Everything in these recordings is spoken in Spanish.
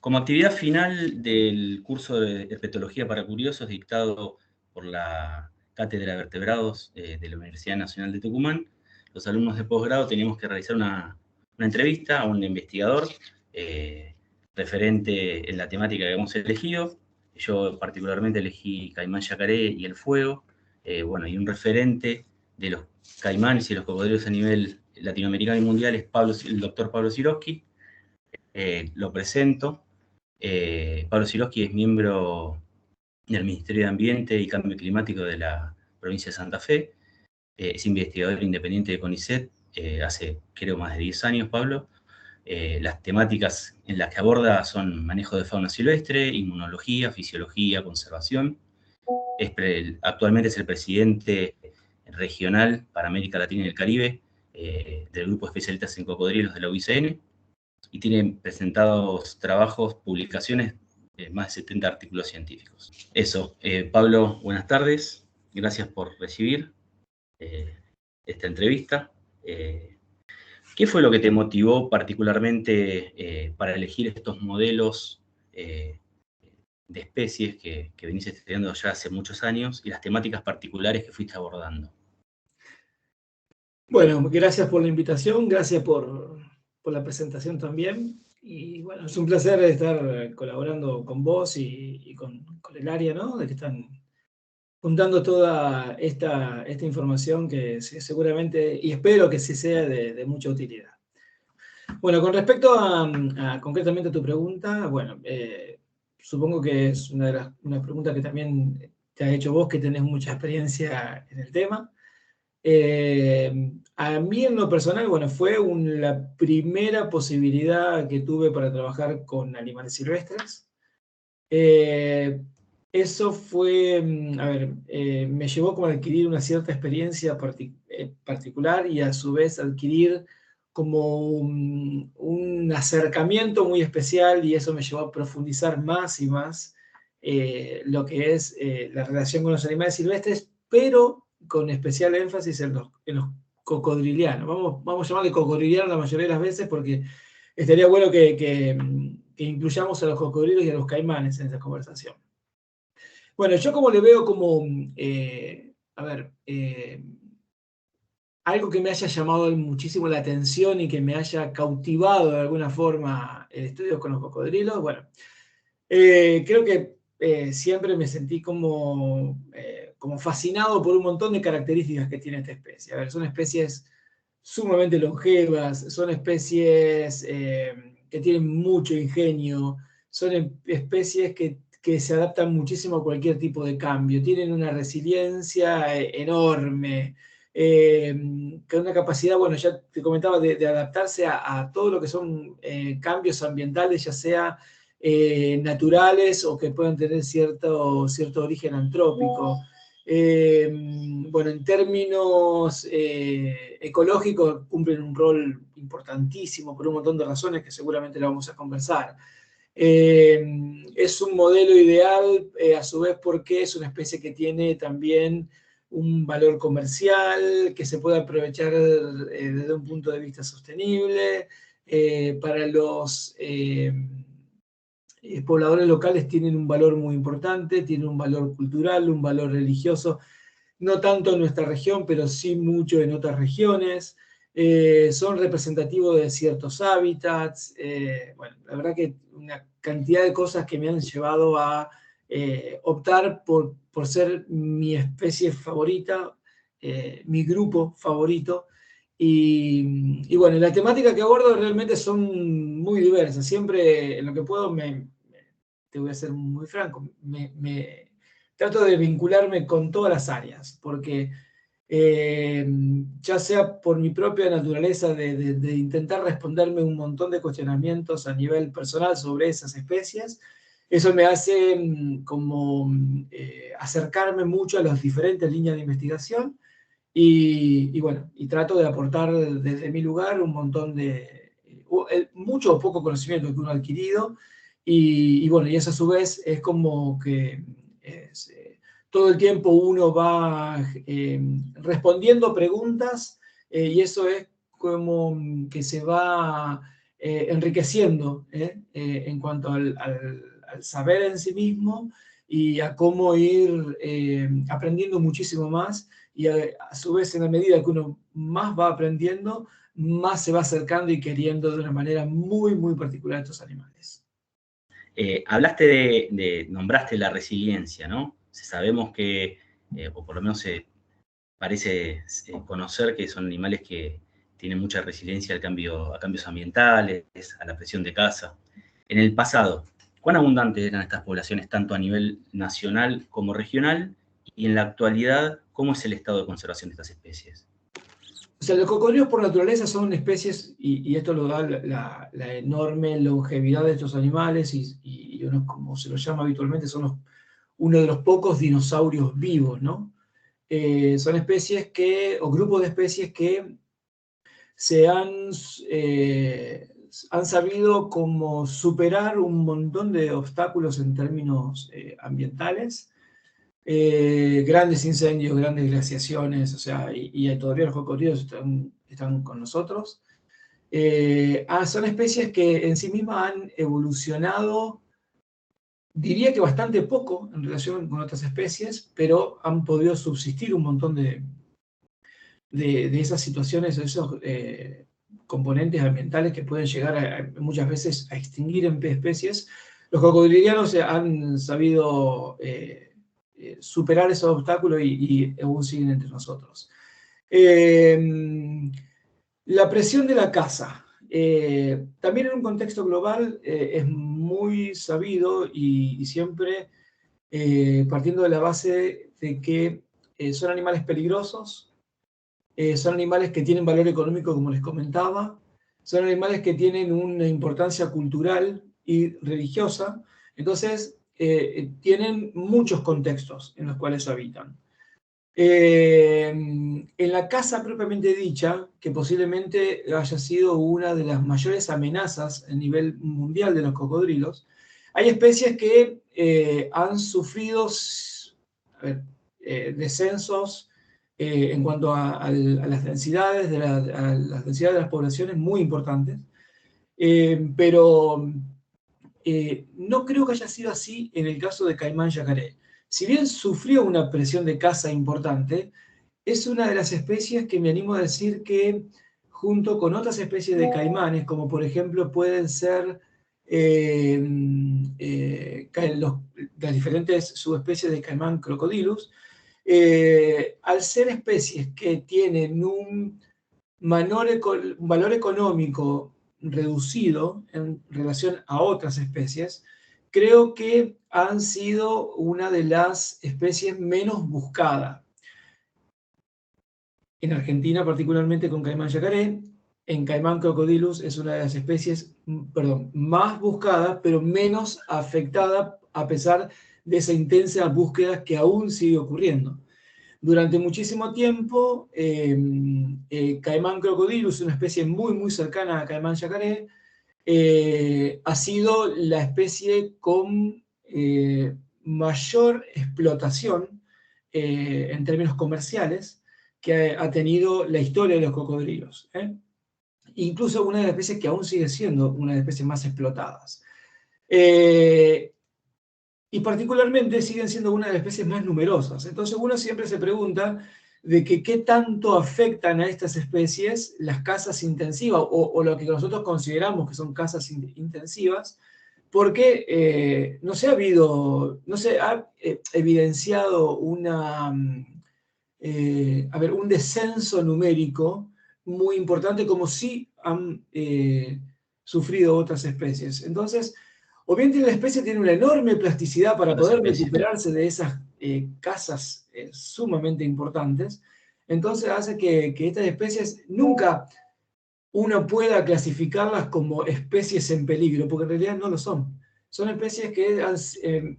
Como actividad final del curso de herpetología para curiosos dictado por la Cátedra de Vertebrados de la Universidad Nacional de Tucumán, los alumnos de posgrado teníamos que realizar una entrevista a un investigador referente en la temática que hemos elegido. Yo particularmente elegí caimán yacaré y el fuego, y un referente de los caimanes y los cocodrilos a nivel latinoamericano y mundial es el doctor Pablo Sirotsky. Lo presento. Pablo Sirotsky es miembro del Ministerio de Ambiente y Cambio Climático de la provincia de Santa Fe. Es investigador independiente de CONICET hace, creo, más de 10 años, Pablo. Las temáticas en las que aborda son manejo de fauna silvestre, inmunología, fisiología, conservación. Actualmente es el presidente regional para América Latina y el Caribe del Grupo de Especialistas en Cocodrilos de la UICN y tiene presentados trabajos, publicaciones, más de 70 artículos científicos. Eso, Pablo, buenas tardes. Gracias por recibir esta entrevista. ¿Qué fue lo que te motivó particularmente para elegir estos modelos de especies que venís estudiando ya hace muchos años y las temáticas particulares que fuiste abordando? Bueno, gracias por la invitación, gracias por la presentación también. Y bueno, es un placer estar colaborando con vos y con el área, ¿no? De que están juntando toda esta información que seguramente, y espero que sí sea de mucha utilidad. Bueno, con respecto a concretamente a tu pregunta, bueno, supongo que es una pregunta que también te ha hecho vos, que tenés mucha experiencia en el tema. A mí en lo personal, bueno, fue la primera posibilidad que tuve para trabajar con animales silvestres. Eso fue, me llevó como a adquirir una cierta experiencia particular y a su vez adquirir como un acercamiento muy especial, y eso me llevó a profundizar más y más lo que es la relación con los animales silvestres, pero con especial énfasis en los cocodrilianos. Vamos a llamarle cocodriliano la mayoría de las veces porque estaría bueno que incluyamos a los cocodrilos y a los caimanes en esta conversación. Bueno, yo como le veo como, algo que me haya llamado muchísimo la atención y que me haya cautivado de alguna forma el estudio con los cocodrilos, bueno, creo que siempre me sentí como fascinado por un montón de características que tiene esta especie. A ver, son especies sumamente longevas, son especies que tienen mucho ingenio, son especies que se adaptan muchísimo a cualquier tipo de cambio, tienen una resiliencia enorme, con una capacidad, bueno, ya te comentaba, de adaptarse a todo lo que son cambios ambientales, ya sea naturales o que puedan tener cierto origen antrópico. Bueno, en términos ecológicos cumplen un rol importantísimo por un montón de razones que seguramente lo vamos a conversar. Es un modelo ideal a su vez porque es una especie que tiene también un valor comercial, que se puede aprovechar desde un punto de vista sostenible. Para los pobladores locales tienen un valor muy importante, tienen un valor cultural, un valor religioso, no tanto en nuestra región, pero sí mucho en otras regiones. Son representativos de ciertos hábitats. Bueno, la verdad que una cantidad de cosas que me han llevado a optar por ser mi especie favorita, mi grupo favorito. Y bueno, la temática que abordo realmente son muy diversas. Siempre en lo que puedo, te voy a ser muy franco, trato de vincularme con todas las áreas, porque ya sea por mi propia naturaleza de intentar responderme un montón de cuestionamientos a nivel personal sobre esas especies, eso me hace acercarme mucho a las diferentes líneas de investigación y bueno, y trato de aportar desde mi lugar un montón mucho o poco conocimiento que uno ha adquirido, y bueno, y eso a su vez es como que todo el tiempo uno va respondiendo preguntas, y eso es como que se va enriqueciendo en cuanto al saber en sí mismo y a cómo ir aprendiendo muchísimo más, y a su vez, en la medida que uno más va aprendiendo, más se va acercando y queriendo de una manera muy, muy particular a estos animales. Hablaste nombraste la resiliencia, ¿no? Sabemos que, o por lo menos se parece conocer que son animales que tienen mucha resiliencia a cambios ambientales, a la presión de caza. En el pasado, ¿cuán abundantes eran estas poblaciones tanto a nivel nacional como regional? Y en la actualidad, ¿cómo es el estado de conservación de estas especies? O sea, los cocodrilos por naturaleza son especies, y esto lo da la enorme longevidad de estos animales, y uno, como se los llama habitualmente, son uno de los pocos dinosaurios vivos, ¿no? Son especies o grupos de especies que se han sabido como superar un montón de obstáculos en términos ambientales, grandes incendios, grandes glaciaciones, o sea, y todavía los cocodrilos están con nosotros. Son especies que en sí mismas han evolucionado, diría que bastante poco en relación con otras especies, pero han podido subsistir un montón de esas situaciones, de esos componentes ambientales que pueden llegar muchas veces a extinguir en especies. Los cocodrilianos han sabido superar esos obstáculos y aún siguen entre nosotros. La presión de la caza. También en un contexto global es muy sabido y siempre partiendo de la base de que son animales peligrosos, son animales que tienen valor económico, como les comentaba, son animales que tienen una importancia cultural y religiosa, entonces tienen muchos contextos en los cuales habitan. En la caza propiamente dicha, que posiblemente haya sido una de las mayores amenazas a nivel mundial de los cocodrilos, hay especies que han sufrido descensos en cuanto a las densidades de las poblaciones muy importantes, pero no creo que haya sido así en el caso de caimán yacaré. Si bien sufrió una presión de caza importante, es una de las especies que me animo a decir que, junto con otras especies de caimanes, como por ejemplo pueden ser las diferentes subespecies de caimán crocodilus, al ser especies que tienen un valor económico reducido en relación a otras especies, creo que han sido una de las especies menos buscadas. En Argentina, particularmente con caimán yacaré, en caimán crocodilus es una de las especies, más buscada, pero menos afectada, a pesar de esa intensa búsqueda que aún sigue ocurriendo. Durante muchísimo tiempo, caimán crocodilus, una especie muy, muy cercana a caimán yacaré, ha sido la especie con mayor explotación en términos comerciales que ha tenido la historia de los cocodrilos. Incluso una de las especies que aún sigue siendo una de las especies más explotadas. Y particularmente siguen siendo una de las especies más numerosas. Entonces uno siempre se pregunta de que qué tanto afectan a estas especies las cazas intensivas o lo que nosotros consideramos que son cazas intensivas, porque no se ha evidenciado un descenso numérico muy importante como sí han sufrido otras especies. Entonces, obviamente la especie tiene una enorme plasticidad para poder recuperarse de esas cazas sumamente importantes, entonces hace que estas especies nunca uno pueda clasificarlas como especies en peligro, porque en realidad no lo son. Son especies que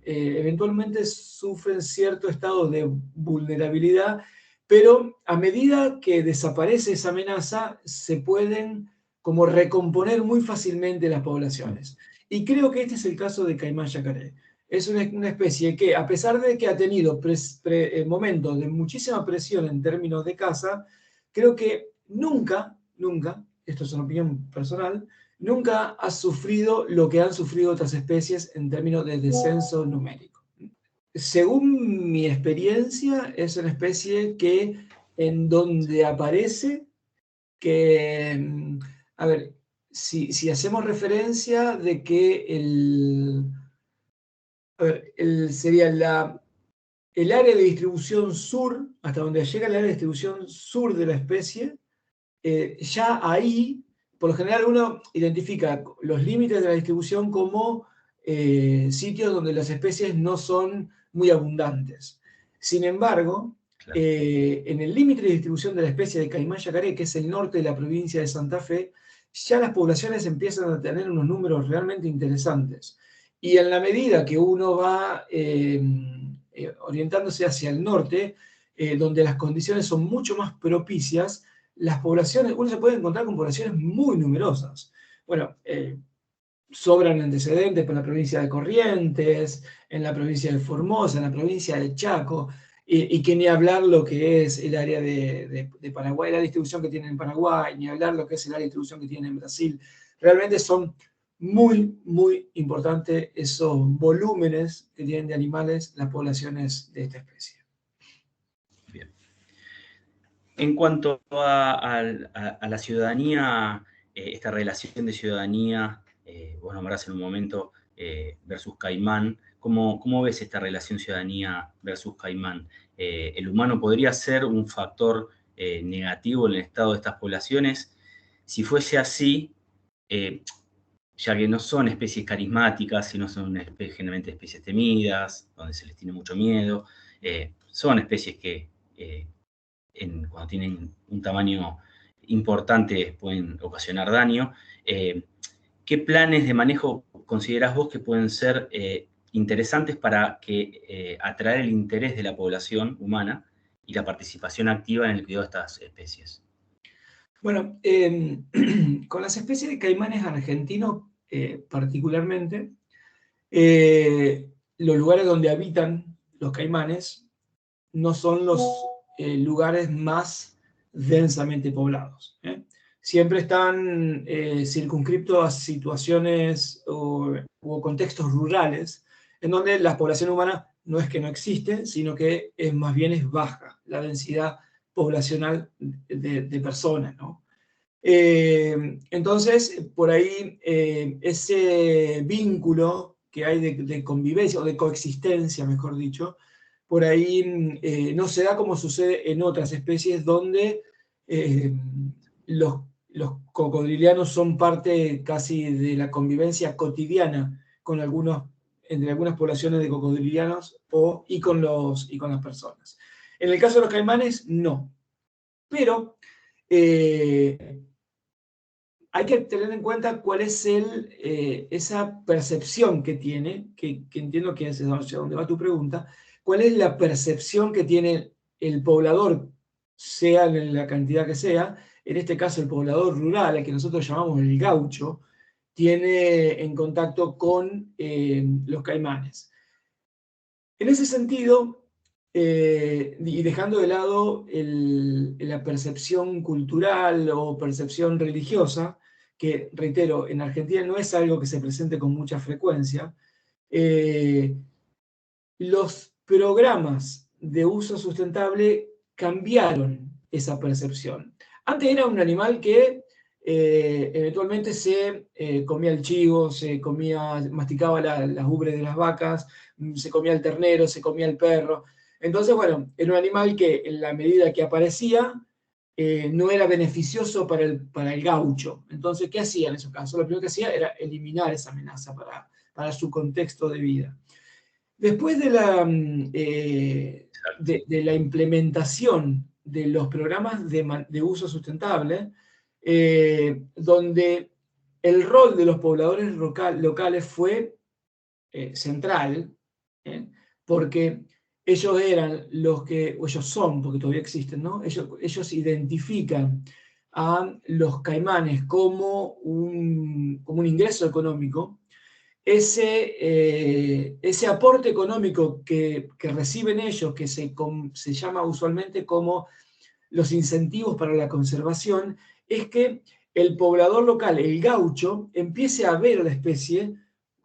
eventualmente sufren cierto estado de vulnerabilidad, pero a medida que desaparece esa amenaza, se pueden como recomponer muy fácilmente las poblaciones. Y creo que este es el caso de caimán yacaré. Es una especie que, a pesar de que ha tenido momentos de muchísima presión en términos de caza, creo que nunca, esto es una opinión personal, nunca ha sufrido lo que han sufrido otras especies en términos de descenso numérico. Según mi experiencia, es una especie que en donde aparece que, a ver, si hacemos referencia de que sería el área de distribución sur, hasta donde llega el área de distribución sur de la especie, ya ahí, por lo general uno identifica los límites de la distribución como sitios donde las especies no son muy abundantes. Sin embargo, Claro. en el límite de distribución de la especie de caimán yacaré, que es el norte de la provincia de Santa Fe, ya las poblaciones empiezan a tener unos números realmente interesantes. Y en la medida que uno va orientándose hacia el norte, donde las condiciones son mucho más propicias, las poblaciones, uno se puede encontrar con poblaciones muy numerosas. Bueno, sobran antecedentes para la provincia de Corrientes, en la provincia de Formosa, en la provincia de Chaco, y que ni hablar lo que es el área de Paraguay, la distribución que tienen en Paraguay, ni hablar lo que es el área de distribución que tienen en Brasil. Realmente son muy, muy importantes esos volúmenes que tienen de animales las poblaciones de esta especie. Bien. En cuanto a la ciudadanía, esta relación de ciudadanía, vos nombrás en un momento versus caimán, ¿cómo ves esta relación ciudadanía versus caimán? ¿El humano podría ser un factor negativo en el estado de estas poblaciones? Si fuese así, ya que no son especies carismáticas, sino son generalmente especies temidas, donde se les tiene mucho miedo, son especies que cuando tienen un tamaño importante pueden ocasionar daño. ¿Qué planes de manejo considerás vos que pueden ser interesantes para atraer el interés de la población humana y la participación activa en el cuidado de estas especies? Bueno, con las especies de caimanes argentinos particularmente, los lugares donde habitan los caimanes no son los lugares más densamente poblados. Siempre están circunscriptos a situaciones o contextos rurales en donde la población humana no es que no existe, sino que más bien es baja la densidad poblacional de personas, ¿no? Entonces, por ahí, ese vínculo que hay de convivencia o de coexistencia, mejor dicho, por ahí no se da como sucede en otras especies donde los cocodrilianos son parte casi de la convivencia cotidiana entre algunas poblaciones de cocodrilianos y con las personas. En el caso de los caimanes, no. Pero hay que tener en cuenta cuál es esa percepción que tiene, que entiendo que es hacia donde va tu pregunta, cuál es la percepción que tiene el poblador, sea en la cantidad que sea, en este caso el poblador rural, al que nosotros llamamos el gaucho, tiene en contacto con los caimanes. En ese sentido, y dejando de lado la percepción cultural o percepción religiosa, que, reitero, en Argentina no es algo que se presente con mucha frecuencia, los programas de uso sustentable cambiaron esa percepción. Antes era un animal que eventualmente se comía el chivo, masticaba las ubres de las vacas, se comía el ternero, se comía el perro. Entonces, bueno, era un animal que en la medida que aparecía, no era beneficioso para el gaucho. Entonces, ¿qué hacía en esos casos? Lo primero que hacía era eliminar esa amenaza para su contexto de vida. Después de la implementación de los programas de uso sustentable, donde el rol de los pobladores locales fue central, porque ellos eran o ellos son, porque todavía existen, ¿no? Ellos identifican a los caimanes como un ingreso económico. Ese aporte económico que reciben ellos, que se llama usualmente como los incentivos para la conservación, es que el poblador local, el gaucho, empiece a ver a la especie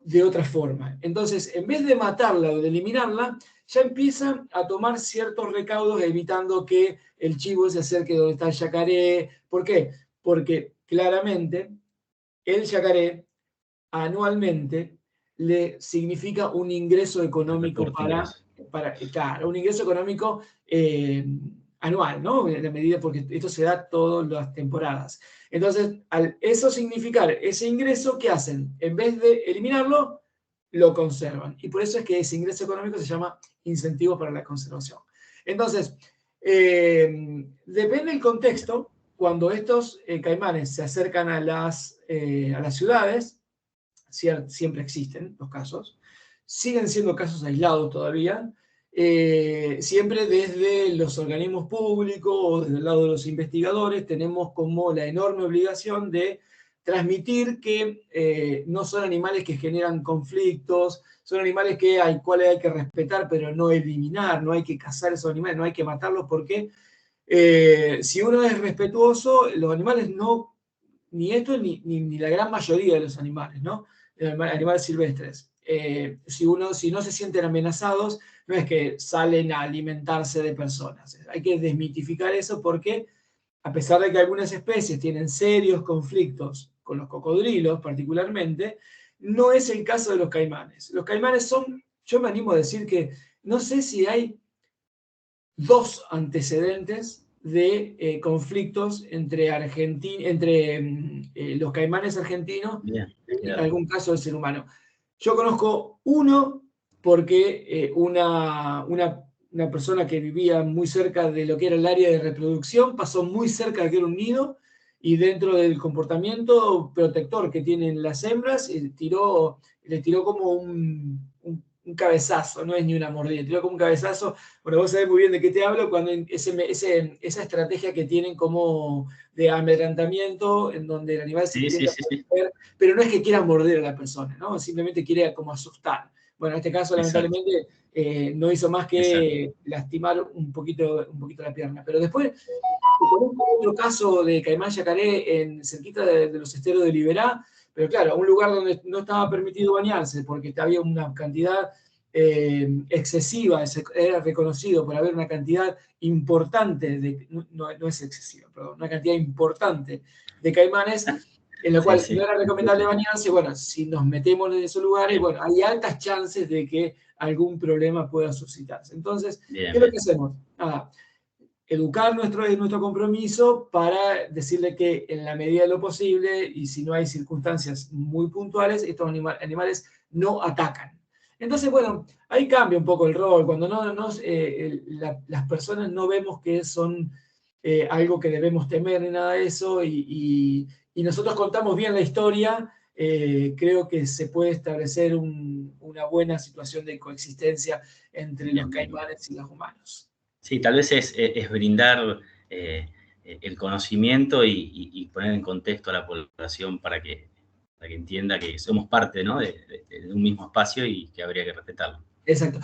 de otra forma. Entonces, en vez de matarla o de eliminarla, ya empieza a tomar ciertos recaudos evitando que el chivo se acerque donde está el yacaré. ¿Por qué? Porque claramente el yacaré anualmente le significa un ingreso económico claro, un ingreso económico anual, ¿no? En la medida, porque esto se da todas las temporadas. Entonces, al eso significar ese ingreso, ¿qué hacen? En vez de eliminarlo, lo conservan. Y por eso es que ese ingreso económico se llama incentivo para la conservación. Entonces, depende del contexto, cuando estos caimanes se acercan a las ciudades, siempre existen los casos, siguen siendo casos aislados todavía, siempre desde los organismos públicos o desde el lado de los investigadores tenemos como la enorme obligación de transmitir que no son animales que generan conflictos, son animales que hay cuales hay que respetar pero no eliminar, no hay que cazar esos animales, no hay que matarlos porque si uno es respetuoso, los animales no, ni esto ni la gran mayoría de los animales, ¿no? Animales silvestres. Si no se sienten amenazados, no es que salen a alimentarse de personas. Hay que desmitificar eso porque, a pesar de que algunas especies tienen serios conflictos con los cocodrilos particularmente, no es el caso de los caimanes. Los caimanes son, yo me animo a decir que no sé si hay 2 antecedentes de conflictos entre los caimanes argentinos y algún caso del ser humano. Yo conozco uno porque una persona que vivía muy cerca de lo que era el área de reproducción pasó muy cerca de lo que era un nido y dentro del comportamiento protector que tienen las hembras, le tiró como un cabezazo, no es ni una mordida, tiró como un cabezazo. Bueno, vos sabés muy bien de qué te hablo, cuando esa estrategia que tienen como de amedrentamiento, en donde el animal se intenta proteger, pero no es que quiera morder a la persona, ¿no? Simplemente quiere como asustar. Bueno, en este caso, lamentablemente, no hizo más que lastimar un poquito la pierna. Pero después, conozco otro caso de caimán yacaré cerquita de los esteros de Liberá, pero claro, un lugar donde no estaba permitido bañarse porque había una cantidad excesiva, era reconocido por haber una cantidad importante, no es excesiva, perdón, una cantidad importante de caimanes, en lo cual no era recomendable bañarse. Bueno, si nos metemos en esos lugares, bueno, hay altas chances de que algún problema pueda suscitarse. Entonces, ¿qué es lo que hacemos? Nada, educar nuestro compromiso para decirle que en la medida de lo posible, y si no hay circunstancias muy puntuales, estos animales no atacan. Entonces, bueno, ahí cambia un poco el rol, cuando las personas no vemos que son algo que debemos temer ni nada de eso, y nosotros contamos bien la historia, creo que se puede establecer una buena situación de coexistencia entre los caimanes y los humanos. Sí, tal vez es brindar el conocimiento y poner en contexto a la población para que entienda que somos parte, ¿no? de un mismo espacio y que habría que respetarlo. Exacto.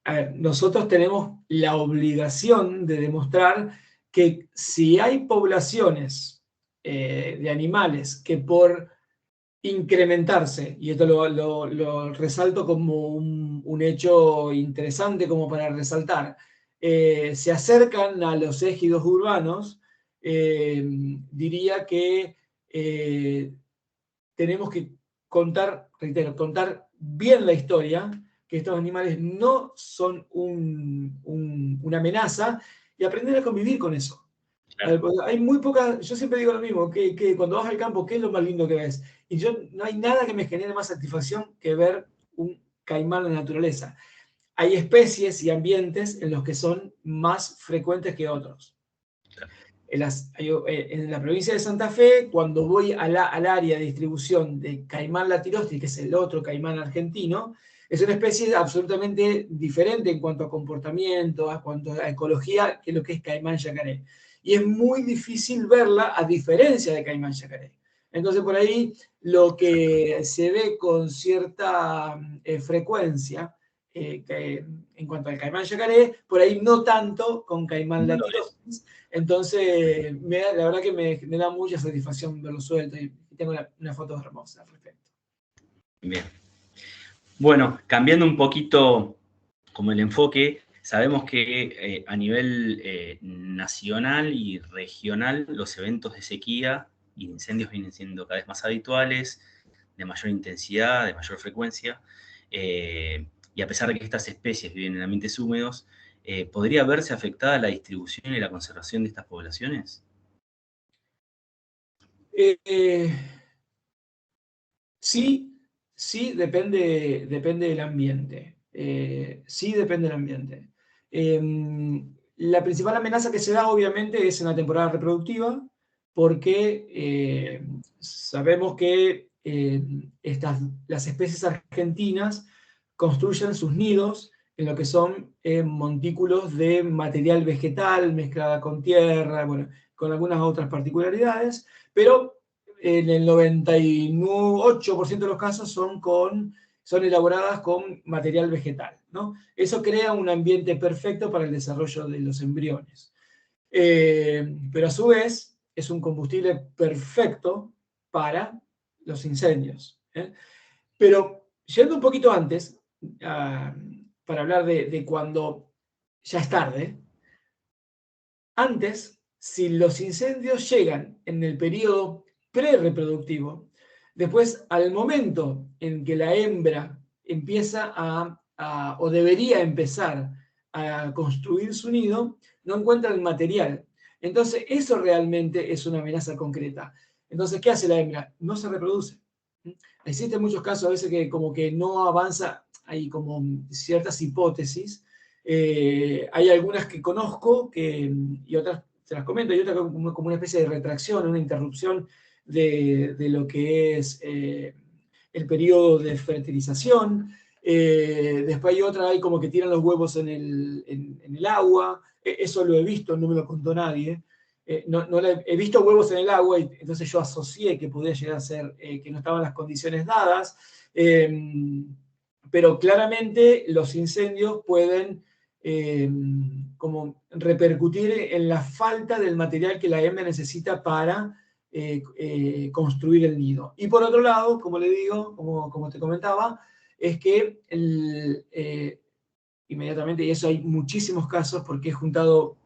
A ver, nosotros tenemos la obligación de demostrar que si hay poblaciones de animales que por incrementarse, y esto lo resalto como un hecho interesante como para resaltar, se acercan a los ejidos urbanos, diría que tenemos que contar bien la historia, que estos animales no son una amenaza, y aprender a convivir con eso. Claro. Hay muy poca, yo siempre digo lo mismo, que cuando vas al campo, ¿qué es lo más lindo que ves? Y no hay nada que me genere más satisfacción que ver un caimán en la naturaleza. Hay especies y ambientes en los que son más frecuentes que otros. En la provincia de Santa Fe, cuando voy al área de distribución de caimán latirostri, que es el otro caimán argentino, es una especie absolutamente diferente en cuanto a comportamiento, a cuanto a ecología, que lo que es caimán yacaré. Y es muy difícil verla a diferencia de caimán yacaré. Entonces, por ahí lo que se ve con cierta frecuencia en cuanto al caimán yacaré, por ahí no tanto con caimán No lo es. latinosis. Entonces, la verdad que me da mucha satisfacción verlo suelto y tengo una foto hermosa al respecto. Bien. Bueno, cambiando un poquito como el enfoque, sabemos que a nivel nacional y regional los eventos de sequía y de incendios vienen siendo cada vez más habituales, de mayor intensidad, de mayor frecuencia, y a pesar de que estas especies viven en ambientes húmedos, ¿podría verse afectada la distribución y la conservación de estas poblaciones? Sí, sí, depende del ambiente. Sí, depende del ambiente. La principal amenaza que se da, obviamente, es en la temporada reproductiva, porque sabemos que las especies argentinas construyen sus nidos en lo que son montículos de material vegetal mezclada con tierra, bueno, con algunas otras particularidades, pero en el 98% de los casos son elaboradas con material vegetal, ¿no? Eso crea un ambiente perfecto para el desarrollo de los embriones. Pero a su vez es un combustible perfecto para los incendios. Pero yendo un poquito antes, para hablar de cuando ya es tarde, antes, si los incendios llegan en el periodo prereproductivo, después al momento en que la hembra empieza o debería empezar a construir su nido, no encuentra el material. Entonces, eso realmente es una amenaza concreta. Entonces, ¿qué hace la hembra? No se reproduce. Existen muchos casos a veces que como que no avanza, hay como ciertas hipótesis. Hay algunas que conozco y otras se las comento, y otras como una especie de retracción, una interrupción de lo que es el periodo de fertilización. Después hay otra, hay como que tiran los huevos en el agua. Eso lo he visto, no me lo contó nadie. He visto huevos en el agua y entonces yo asocié que podía llegar a ser que no estaban las condiciones dadas. Pero claramente los incendios pueden como repercutir en la falta del material que la hembra necesita para construir el nido. Y por otro lado, como le digo, como te comentaba, es que inmediatamente, y eso hay muchísimos casos porque he juntado,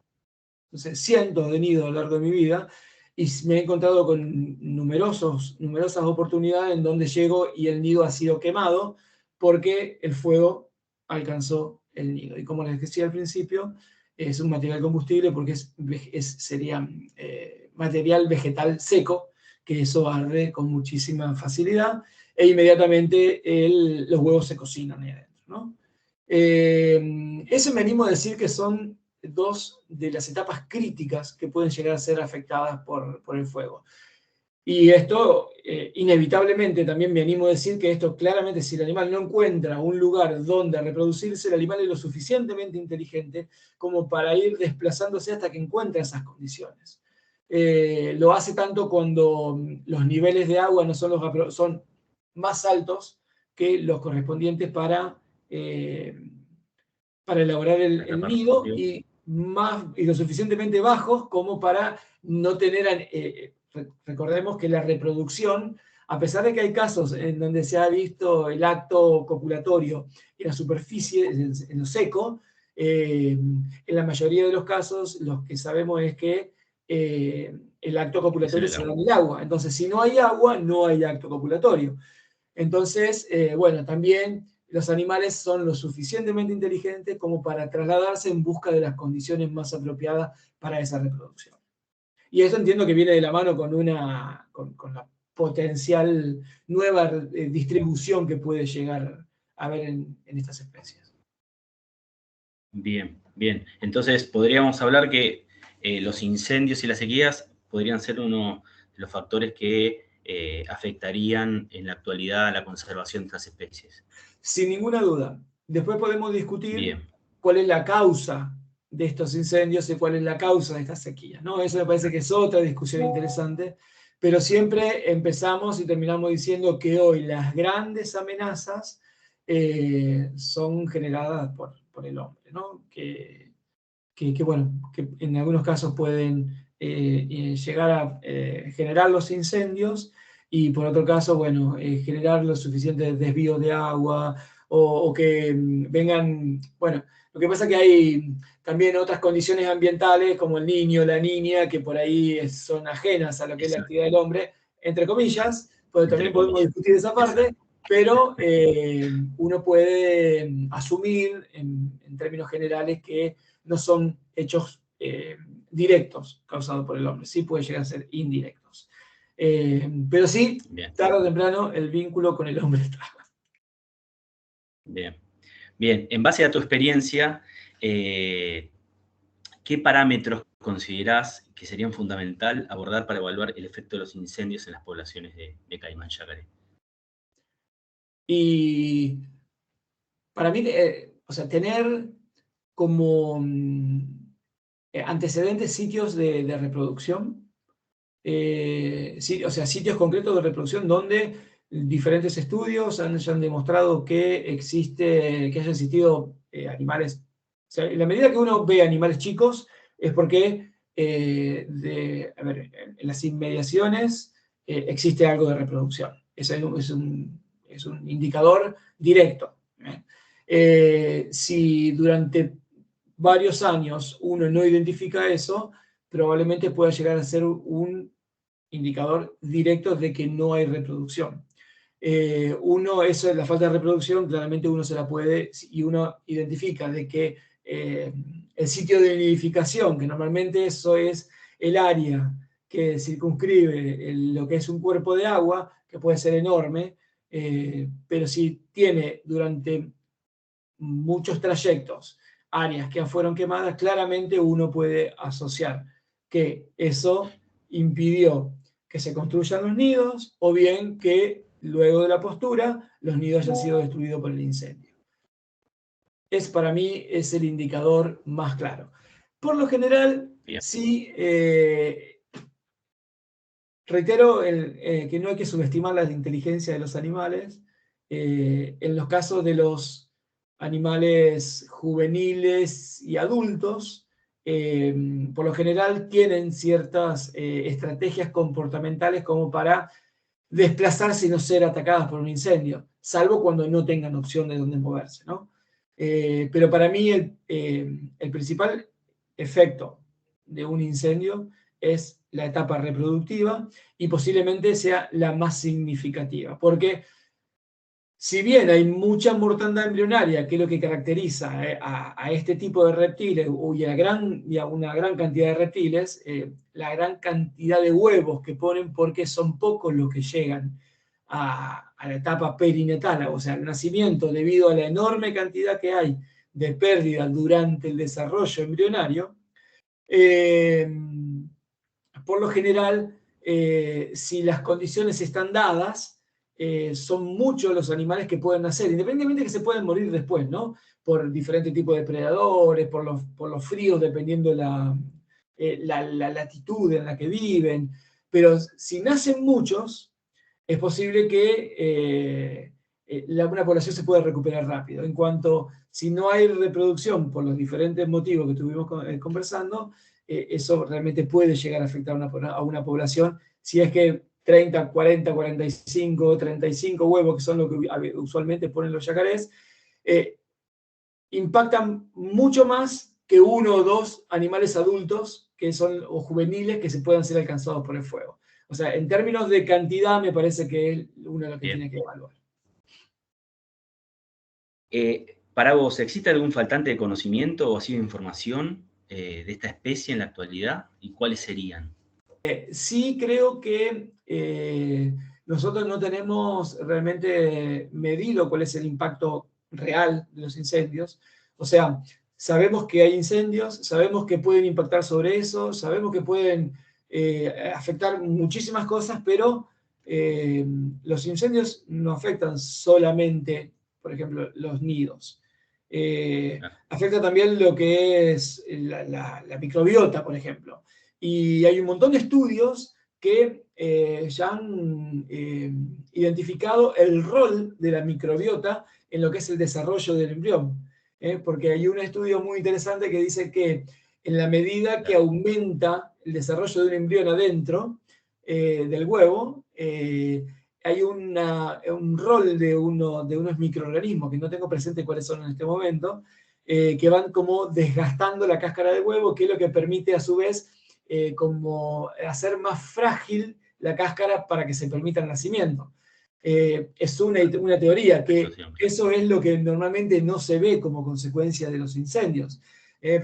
no sé, cientos de nidos a lo largo de mi vida, y me he encontrado con numerosas oportunidades en donde llego y el nido ha sido quemado porque el fuego alcanzó el nido. Y como les decía al principio, es un material combustible porque sería material vegetal seco, que eso arde con muchísima facilidad e inmediatamente los huevos se cocinan ahí adentro, ¿no? Eso me animo a decir que son dos de las etapas críticas que pueden llegar a ser afectadas por el fuego. Y esto, inevitablemente, también me animo a decir que esto claramente, si el animal no encuentra un lugar donde reproducirse, el animal es lo suficientemente inteligente como para ir desplazándose hasta que encuentre esas condiciones. Lo hace tanto cuando los niveles de agua no son más altos que los correspondientes para elaborar el nido y lo suficientemente bajos como para no tener... recordemos que la reproducción, a pesar de que hay casos en donde se ha visto el acto copulatorio en la superficie, en lo seco, en la mayoría de los casos lo que sabemos es que el acto copulatorio se da en el agua. Entonces, si no hay agua, no hay acto copulatorio. Entonces, bueno, también los animales son lo suficientemente inteligentes como para trasladarse en busca de las condiciones más apropiadas para esa reproducción. Y eso entiendo que viene de la mano con la potencial nueva distribución que puede llegar a haber en estas especies. Bien, bien. Entonces, podríamos hablar que los incendios y las sequías podrían ser uno de los factores que afectarían en la actualidad a la conservación de estas especies. Sin ninguna duda. Después podemos discutir cuál es la causa de estos incendios y cuál es la causa de estas sequías, ¿no? Eso me parece que es otra discusión interesante, pero siempre empezamos y terminamos diciendo que hoy las grandes amenazas son generadas por el hombre, ¿no? Bueno, que en algunos casos pueden llegar a generar los incendios y por otro caso, bueno, generar los suficientes desvíos de agua o que vengan, bueno, lo que pasa es que hay también otras condiciones ambientales como el niño, la niña, que por ahí son ajenas a lo que es la Exacto. actividad del hombre, entre comillas, pues también podemos Comillas. discutir esa parte, Exacto. pero uno puede asumir en términos generales que no son hechos directos causados por el hombre, sí puede llegar a ser indirectos. Pero sí, Bien, tarde o temprano, el vínculo con el hombre está. bien. Bien, en base a tu experiencia, ¿qué parámetros considerás que serían fundamental abordar para evaluar el efecto de los incendios en las poblaciones de caimán yacaré? Y para mí, o sea, tener como antecedentes sitios de reproducción, o sea, sitios concretos de reproducción donde diferentes estudios hayan demostrado que que hayan existido animales. O sea, en la medida que uno ve animales chicos, es porque a ver, en las inmediaciones existe algo de reproducción. Es un indicador directo. Si durante varios años uno no identifica eso, probablemente pueda llegar a ser un indicador directo de que no hay reproducción. Eso es la falta de reproducción, claramente uno se la puede, y uno identifica de que el sitio de nidificación, que normalmente eso es el área que circunscribe lo que es un cuerpo de agua, que puede ser enorme, pero si tiene durante muchos trayectos áreas que fueron quemadas, claramente uno puede asociar que eso impidió que se construyan los nidos o bien que luego de la postura los nidos hayan sido destruidos por el incendio. Para mí es el indicador más claro. Por lo general, Bien. sí, reitero que no hay que subestimar la inteligencia de los animales. En los casos de los animales juveniles y adultos, por lo general tienen ciertas estrategias comportamentales como para desplazarse y no ser atacadas por un incendio, salvo cuando no tengan opción de dónde moverse, ¿no? Pero para mí el principal efecto de un incendio es la etapa reproductiva y posiblemente sea la más significativa, porque si bien hay mucha mortandad embrionaria, que es lo que caracteriza a este tipo de reptiles y a una gran cantidad de reptiles, la gran cantidad de huevos que ponen, porque son pocos los que llegan a la etapa perinatal, o sea, al nacimiento, debido a la enorme cantidad que hay de pérdida durante el desarrollo embrionario. Por lo general, si las condiciones están dadas, son muchos los animales que pueden nacer, independientemente de que se pueden morir después, ¿no? Por diferentes tipos de predadores, por los fríos, dependiendo la latitud en la que viven. Pero si nacen muchos, es posible que una población se pueda recuperar rápido. En cuanto, si no hay reproducción por los diferentes motivos que estuvimos conversando, eso realmente puede llegar a afectar a una población si es que 30, 40, 45, 35 huevos, que son lo que usualmente ponen los yacarés, impactan mucho más que uno o dos animales adultos que son, o juveniles que se puedan ser alcanzados por el fuego. O sea, en términos de cantidad, me parece que es uno de los que tiene que evaluar. Para vos, ¿existe algún faltante de conocimiento o así de información de esta especie en la actualidad? ¿Y cuáles serían? Sí creo que nosotros no tenemos realmente medido cuál es el impacto real de los incendios. O sea, sabemos que hay incendios, sabemos que pueden impactar sobre eso, sabemos que pueden afectar muchísimas cosas, pero los incendios no afectan solamente, por ejemplo, los nidos. Afecta también lo que es la microbiota, por ejemplo. Y hay un montón de estudios que ya han identificado el rol de la microbiota en lo que es el desarrollo del embrión. Porque hay un estudio muy interesante que dice que en la medida que aumenta el desarrollo de un embrión adentro del huevo, hay un rol de unos microorganismos, que no tengo presente cuáles son en este momento, que van como desgastando la cáscara del huevo, que es lo que permite a su vez como hacer más frágil la cáscara para que se permita el nacimiento. Es una teoría, que eso es lo que normalmente no se ve como consecuencia de los incendios.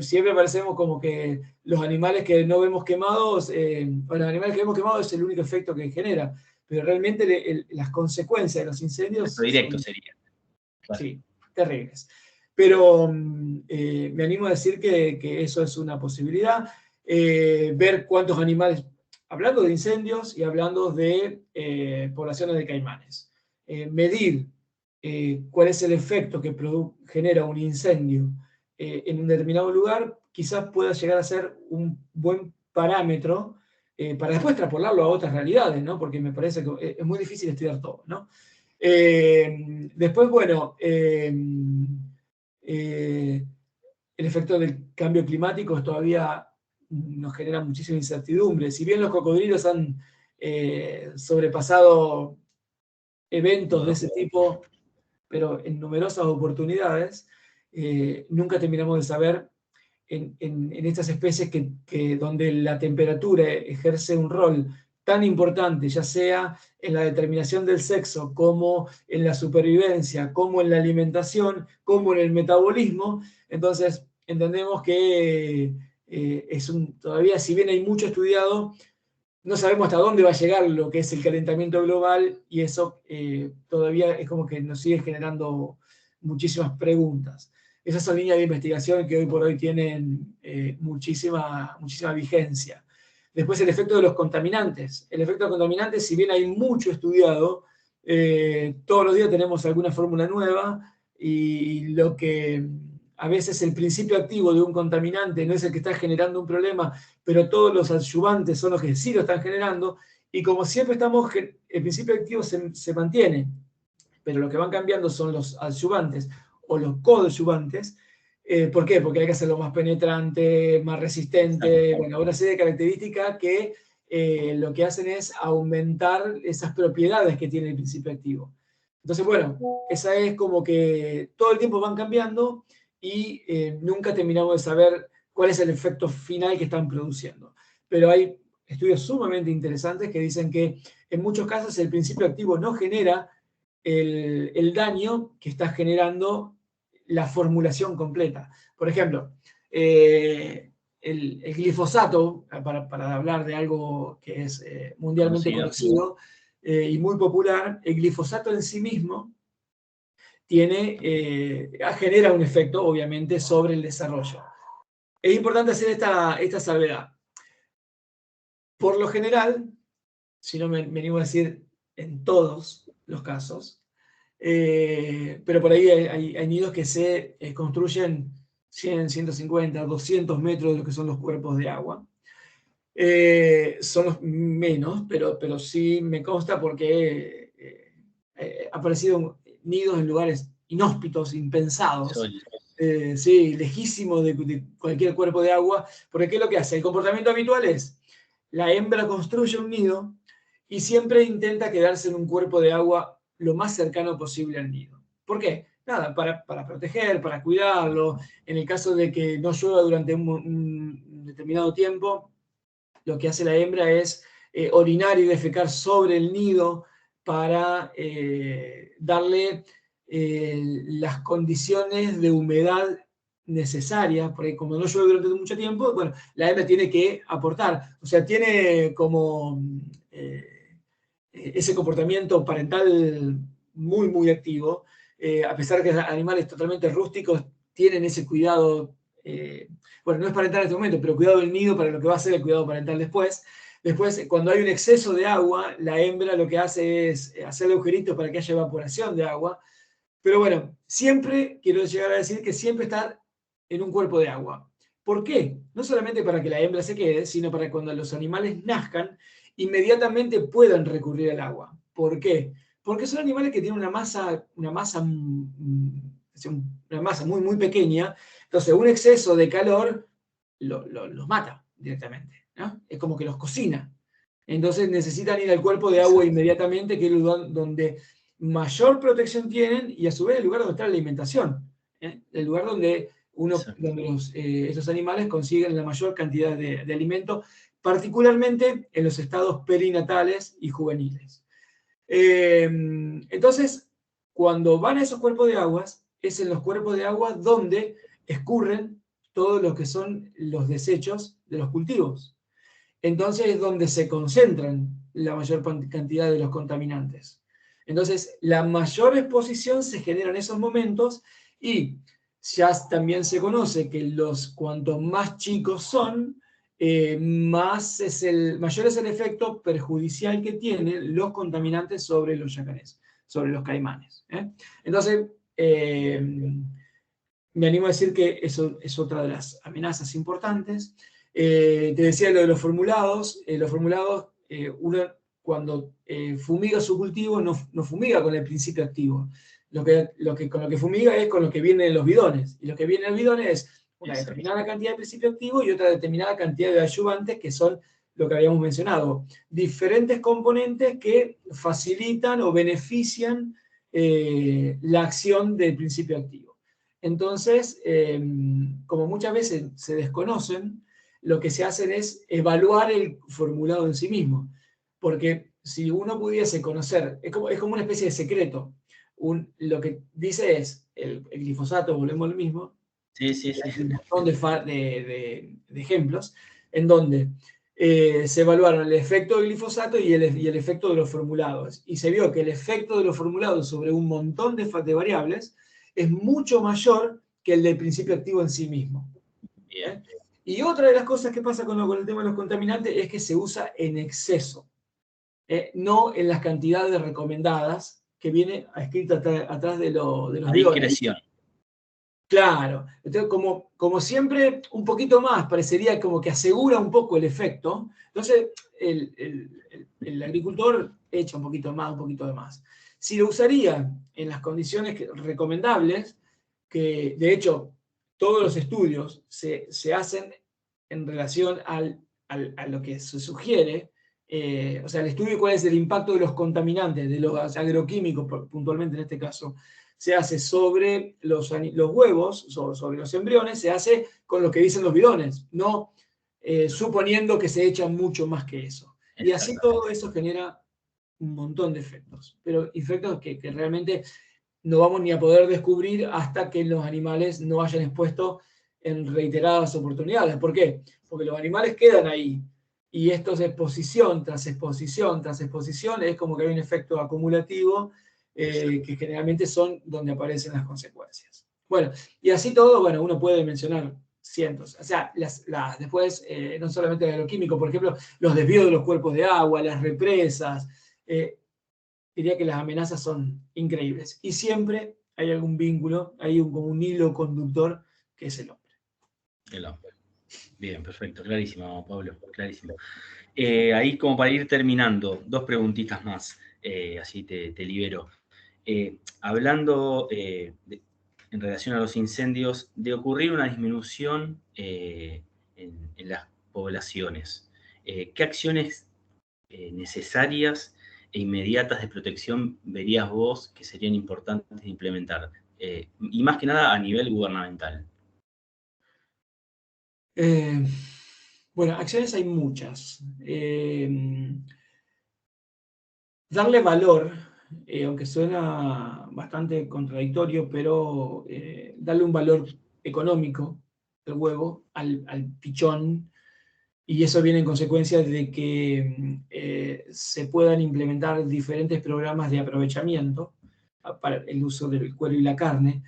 Siempre parecemos como que los animales que no vemos quemados, bueno, los animales que vemos quemados es el único efecto que genera, pero realmente las consecuencias de los incendios directo son, sería. Claro. Sí, terribles. Pero me animo a decir que eso es una posibilidad. Ver cuántos animales, hablando de incendios y hablando de poblaciones de caimanes, medir cuál es el efecto que genera un incendio en un determinado lugar, quizás pueda llegar a ser un buen parámetro para después extrapolarlo a otras realidades, ¿no? Porque me parece que es muy difícil estudiar todo, ¿no? Después, bueno, el efecto del cambio climático todavía nos genera muchísima incertidumbre. Si bien los cocodrilos han sobrepasado eventos de ese tipo, pero en numerosas oportunidades, nunca terminamos de saber en estas especies donde la temperatura ejerce un rol tan importante, ya sea en la determinación del sexo, como en la supervivencia, como en la alimentación, como en el metabolismo. Entonces, entendemos que todavía, si bien hay mucho estudiado, no sabemos hasta dónde va a llegar lo que es el calentamiento global, y eso todavía es como que nos sigue generando muchísimas preguntas. Esas son líneas de investigación que hoy por hoy tienen muchísima vigencia. Después, el efecto de los contaminantes. El efecto de los contaminantes, si bien hay mucho estudiado, todos los días tenemos alguna fórmula nueva, y lo que a veces el principio activo de un contaminante no es el que está generando un problema, pero todos los adyuvantes son los que sí lo están generando, y como siempre el principio activo se mantiene, pero lo que van cambiando son los adyuvantes o los coadyuvantes. ¿Por qué? Porque hay que hacerlo más penetrante, más resistente, bueno, una serie de características que lo que hacen es aumentar esas propiedades que tiene el principio activo. Entonces, bueno, esa es como que todo el tiempo van cambiando, y nunca terminamos de saber cuál es el efecto final que están produciendo. Pero hay estudios sumamente interesantes que dicen que en muchos casos el principio activo no genera el daño que está generando la formulación completa. Por ejemplo, el glifosato, para hablar de algo que es mundialmente conocido y muy popular, el glifosato en sí mismo genera un efecto, obviamente, sobre el desarrollo. Es importante hacer esta salvedad. Por lo general, si no me animo a decir en todos los casos, pero por ahí hay nidos que se construyen 100, 150, 200 metros de lo que son los cuerpos de agua. Son los menos, pero sí me consta, porque ha aparecido nidos en lugares inhóspitos, impensados, sí, lejísimos de cualquier cuerpo de agua, porque ¿qué es lo que hace? El comportamiento habitual es: la hembra construye un nido y siempre intenta quedarse en un cuerpo de agua lo más cercano posible al nido. ¿Por qué? Nada, para proteger, para cuidarlo. En el caso de que no llueva durante un determinado tiempo, lo que hace la hembra es orinar y defecar sobre el nido para darle las condiciones de humedad necesarias, porque como no llueve durante mucho tiempo, bueno, la hembra tiene que aportar, o sea, tiene como ese comportamiento parental muy, muy activo, a pesar de que animales totalmente rústicos tienen ese cuidado, bueno, no es parental en este momento, pero cuidado del nido para lo que va a ser el cuidado parental después. Después, cuando hay un exceso de agua, la hembra lo que hace es hacer agujeritos para que haya evaporación de agua. Pero bueno, siempre, quiero llegar a decir que siempre está en un cuerpo de agua. ¿Por qué? No solamente para que la hembra se quede, sino para cuando los animales nazcan, inmediatamente puedan recurrir al agua. ¿Por qué? Porque son animales que tienen una masa muy, muy pequeña, entonces un exceso de calor los mata directamente, ¿no? Es como que los cocina. Entonces necesitan ir al cuerpo de agua Exacto. inmediatamente, que es el lugar donde mayor protección tienen y a su vez el lugar donde está la alimentación. El lugar donde, Exacto. esos animales consiguen la mayor cantidad de alimento, particularmente en los estados perinatales y juveniles. Entonces, cuando van a esos cuerpos de aguas, es en los cuerpos de agua donde escurren todo lo que son los desechos de los cultivos. Entonces es donde se concentran la mayor cantidad de los contaminantes. Entonces, la mayor exposición se genera en esos momentos y ya también se conoce que cuanto más chicos son, mayor es el efecto perjudicial que tienen los contaminantes sobre los yacarés, sobre los caimanes. Entonces, Bien. me animo a decir que eso es otra de las amenazas importantes. Te decía lo de los formulados. Uno cuando fumiga su cultivo no fumiga con el principio activo. Con lo que fumiga es con lo que viene en los bidones. Y lo que viene en los bidones es una Exacto. determinada cantidad de principio activo y otra determinada cantidad de ayudantes que son lo que habíamos mencionado. Diferentes componentes que facilitan o benefician la acción del principio activo. Entonces, como muchas veces se desconocen, lo que se hacen es evaluar el formulado en sí mismo. Porque si uno pudiese conocer, es como una especie de secreto. Lo que dice es, el glifosato, volvemos al mismo, Sí, sí, y sí. hay un montón de ejemplos, en donde se evaluaron el efecto del glifosato y el efecto de los formulados. Y se vio que el efecto de los formulados sobre un montón de variables es mucho mayor que el del principio activo en sí mismo. Bien. Y otra de las cosas que pasa con el tema de los contaminantes es que se usa en exceso, no en las cantidades recomendadas que viene escrito atrás de los A bidones. discreción. Claro, entonces como siempre, un poquito más, parecería como que asegura un poco el efecto, entonces el agricultor echa un poquito más, un poquito de más. Si lo usaría en las condiciones recomendables, que de hecho todos los estudios se hacen en relación a lo que se sugiere, o sea, el estudio cuál es el impacto de los contaminantes, de los agroquímicos puntualmente en este caso, se hace sobre los huevos, sobre los embriones, se hace con lo que dicen los bidones, no suponiendo que se echan mucho más que eso. Y así todo Exactamente. eso genera un montón de efectos, pero efectos que realmente no vamos ni a poder descubrir hasta que los animales no hayan expuesto en reiteradas oportunidades. ¿Por qué? Porque los animales quedan ahí y esto es exposición tras exposición tras exposición, es como que hay un efecto acumulativo que generalmente son donde aparecen las consecuencias. Bueno, y así todo, bueno, uno puede mencionar cientos. O sea, después, no solamente el agroquímico, por ejemplo, los desvíos de los cuerpos de agua, las represas, diría que las amenazas son increíbles. Y siempre hay algún vínculo, hay como un hilo conductor que es el hombre. El hombre. Bien, perfecto. Clarísimo, Pablo. Clarísimo. Ahí como para ir terminando, dos preguntitas más, así te libero. Hablando en relación a los incendios, de ocurrir una disminución en las poblaciones, ¿qué acciones necesarias e inmediatas de protección verías vos que serían importantes de implementar? Y más que nada a nivel gubernamental. Bueno, acciones hay muchas. Darle valor, aunque suena bastante contradictorio, pero darle un valor económico del huevo al pichón, y eso viene en consecuencia de que se puedan implementar diferentes programas de aprovechamiento para el uso del cuero y la carne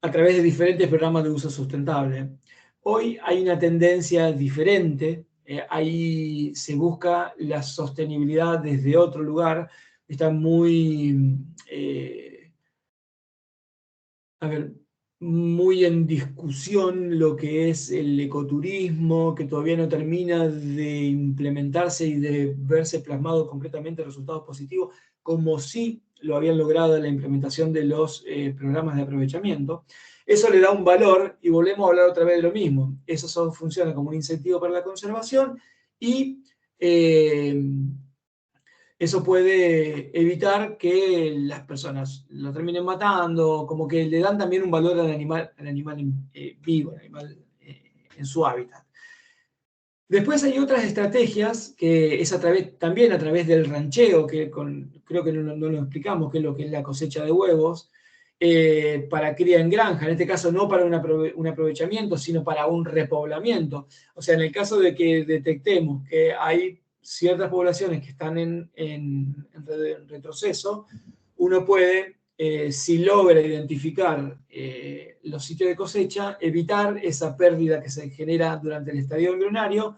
a través de diferentes programas de uso sustentable. Hoy hay una tendencia diferente, ahí se busca la sostenibilidad desde otro lugar, está muy, a ver, muy en discusión lo que es el ecoturismo, que todavía no termina de implementarse y de verse plasmado completamente resultados positivos, como sí lo habían logrado en la implementación de los programas de aprovechamiento. Eso le da un valor, y volvemos a hablar otra vez de lo mismo. Eso funciona como un incentivo para la conservación, y eso puede evitar que las personas lo terminen matando, como que le dan también un valor al animal vivo, al animal en su hábitat. Después hay otras estrategias que es también a través del rancheo, que creo que no lo explicamos, que es lo que es la cosecha de huevos, para cría en granja, en este caso no para un aprovechamiento, sino para un repoblamiento. O sea, en el caso de que detectemos que hay ciertas poblaciones que están en retroceso, uno puede, si logra identificar los sitios de cosecha, evitar esa pérdida que se genera durante el estadio embrionario,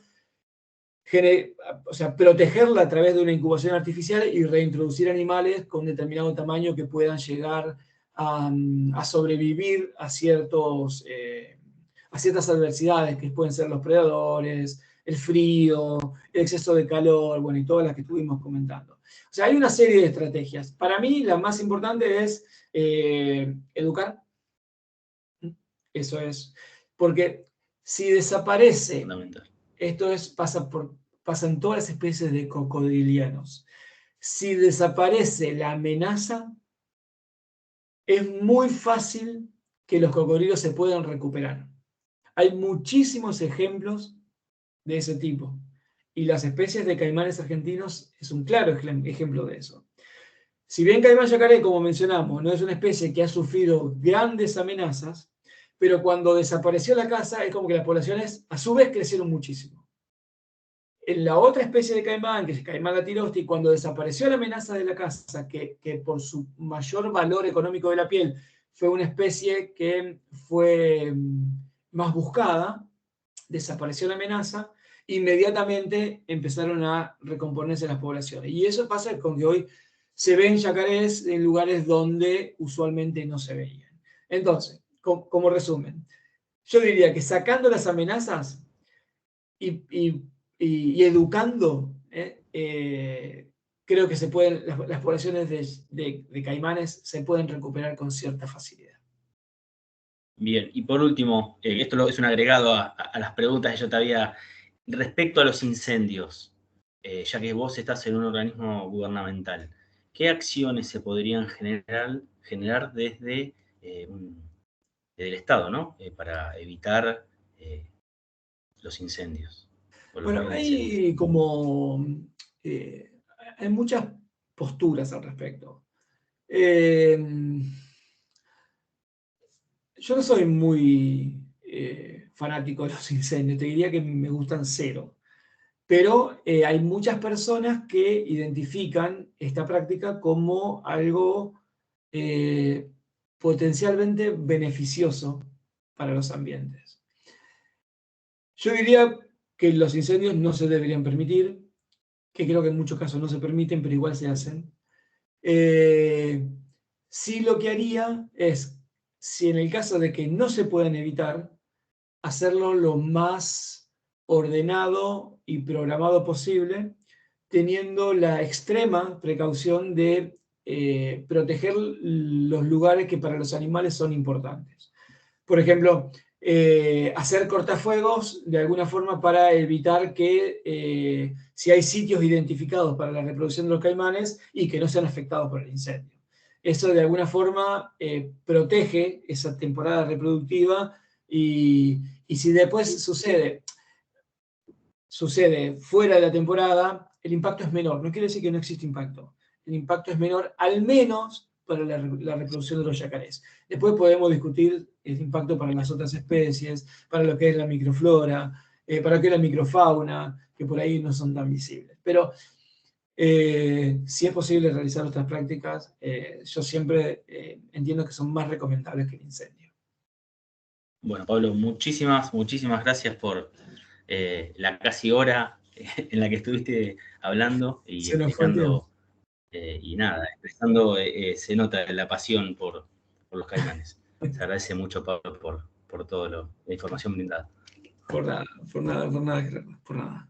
o sea, protegerla a través de una incubación artificial y reintroducir animales con determinado tamaño que puedan llegar a sobrevivir a ciertas adversidades que pueden ser los predadores, el frío, el exceso de calor, bueno, y todas las que estuvimos comentando. O sea, hay una serie de estrategias. Para mí, la más importante es educar. Eso es. Porque si desaparece, Fundamental. esto pasa en todas las especies de cocodrilianos. Si desaparece la amenaza, es muy fácil que los cocodrilos se puedan recuperar. Hay muchísimos ejemplos de ese tipo. Y las especies de caimanes argentinos es un claro ejemplo de eso. Si bien caimán yacaré, como mencionamos, no es una especie que ha sufrido grandes amenazas, pero cuando desapareció la caza es como que las poblaciones a su vez crecieron muchísimo. En la otra especie de caimán, que es el caimán latirosti, cuando desapareció la amenaza de la caza, que por su mayor valor económico de la piel fue una especie que fue más buscada, desapareció la amenaza, inmediatamente empezaron a recomponerse las poblaciones. Y eso pasa con que hoy se ven yacarés en lugares donde usualmente no se veían. Entonces, como resumen, yo diría que sacando las amenazas y educando, creo que las poblaciones de caimanes se pueden recuperar con cierta facilidad. Bien, y por último, esto es un agregado a las preguntas que yo te había respecto a los incendios, ya que vos estás en un organismo gubernamental. ¿Qué acciones se podrían generar desde el Estado, ¿no? Para evitar los incendios o los Bueno, grandes incendios? eh, hay muchas posturas al respecto. Eh, yo no soy muy fanático de los incendios, te diría que me gustan cero. Pero hay muchas personas que identifican esta práctica como algo potencialmente beneficioso para los ambientes. Yo diría que los incendios no se deberían permitir, que creo que en muchos casos no se permiten, pero igual se hacen. Sí, lo que haría es, si en el caso de que no se puedan evitar, hacerlo lo más ordenado y programado posible, teniendo la extrema precaución de proteger los lugares que para los animales son importantes. Por ejemplo, hacer cortafuegos de alguna forma para evitar que si hay sitios identificados para la reproducción de los caimanes y que no sean afectados por el incendio. Eso de alguna forma protege esa temporada reproductiva y si después sucede fuera de la temporada, el impacto es menor. No quiere decir que no existe impacto. El impacto es menor, al menos para la reproducción de los yacarés. Después podemos discutir el impacto para las otras especies, para lo que es la microflora, para lo que es la microfauna, que por ahí no son tan visibles. Pero si es posible realizar otras prácticas, yo siempre entiendo que son más recomendables que el incendio. Bueno, Pablo, muchísimas gracias por la casi hora en la que estuviste hablando y Se nos fue el tiempo. explicando, y nada, expresando, se nota la pasión por los caimanes. Se agradece mucho, Pablo, por toda la información brindada. Por nada, Gerardo, por nada.